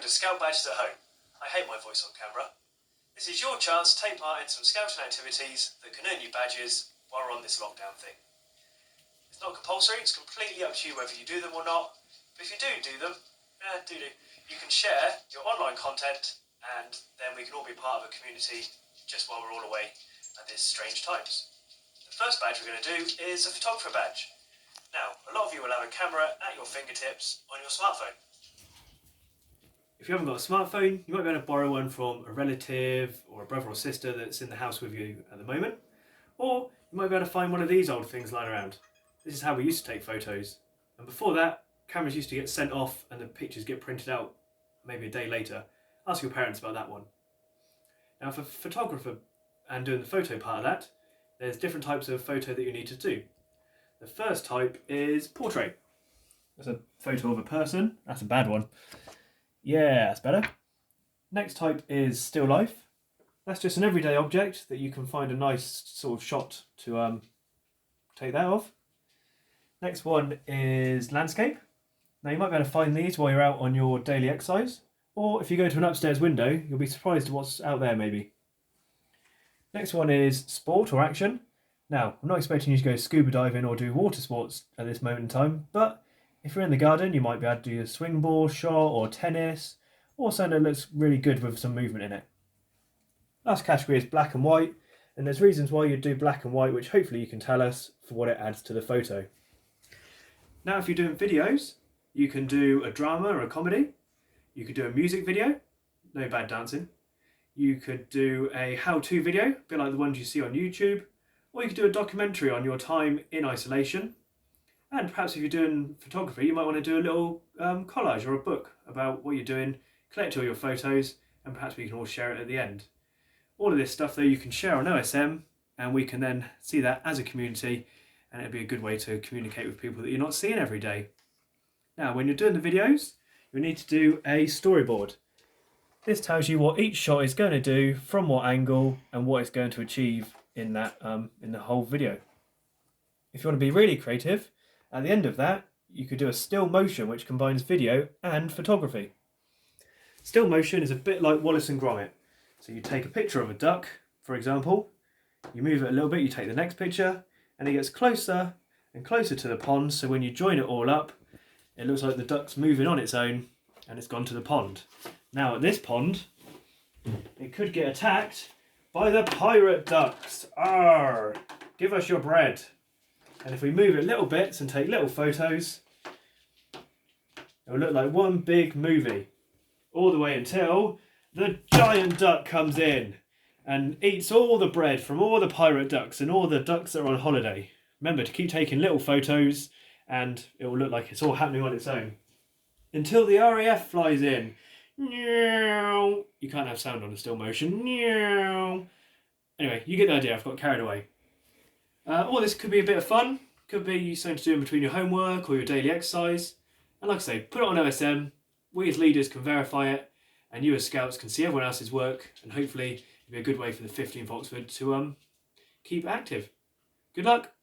to Scout Badges at Home. I hate my voice on camera. This is your chance to take part in some scouting activities that can earn you badges while we're on this lockdown thing. It's not compulsory, it's completely up to you whether you do them or not, but if you do them, you can share your online content and then we can all be part of a community just while we're all away at these strange times. The first badge we're going to do is a photographer badge. Now, a lot of you will have a camera at your fingertips on your smartphone. If you haven't got a smartphone, you might be able to borrow one from a relative or a brother or sister that's in the house with you at the moment. Or you might be able to find one of these old things lying around. This is how we used to take photos. And before that, cameras used to get sent off and the pictures get printed out maybe a day later. Ask your parents about that one. Now for photographer and doing the photo part of that, there's different types of photo that you need to do. The first type is portrait. That's a photo of a person. That's a bad one. Yeah, that's better. Next type is still life. That's just an everyday object that you can find a nice sort of shot to take that of. Next one is landscape. Now you might be able to find these while you're out on your daily exercise, or if you go to an upstairs window, you'll be surprised at what's out there maybe. Next one is sport or action. Now, I'm not expecting you to go scuba diving or do water sports at this moment in time, but if you're in the garden, you might be able to do a swing ball shot or tennis, or something that looks really good with some movement in it. Last category is black and white, and there's reasons why you do black and white, which hopefully you can tell us for what it adds to the photo. Now, if you're doing videos, you can do a drama or a comedy. You could do a music video, no bad dancing. You could do a how-to video, a bit like the ones you see on YouTube, or you could do a documentary on your time in isolation. And perhaps if you're doing photography, you might want to do a little collage or a book about what you're doing, collect all your photos, and perhaps we can all share it at the end. All of this stuff though you can share on OSM, and we can then see that as a community, and it'd be a good way to communicate with people that you're not seeing every day. Now, when you're doing the videos, you need to do a storyboard. This tells you what each shot is going to do, from what angle, and what it's going to achieve in that in the whole video. If you want to be really creative, at the end of that, you could do a still motion which combines video and photography. Still motion is a bit like Wallace and Gromit. So you take a picture of a duck, for example, you move it a little bit, you take the next picture, and it gets closer and closer to the pond, so when you join it all up, it looks like the duck's moving on its own and it's gone to the pond. Now at this pond, it could get attacked by the pirate ducks. Arr! Give us your bread. And if we move it little bits and take little photos, it will look like one big movie. All the way until the giant duck comes in and eats all the bread from all the pirate ducks and all the ducks that are on holiday. Remember to keep taking little photos and it will look like it's all happening on its own. Until the RAF flies in. You can't have sound on a still motion. Anyway, you get the idea, I've got carried away. All this could be a bit of fun, could be something to do in between your homework or your daily exercise. And like I say, put it on OSM, we as leaders can verify it, and you as scouts can see everyone else's work, and hopefully it'll be a good way for the 15th Oxford to keep active. Good luck!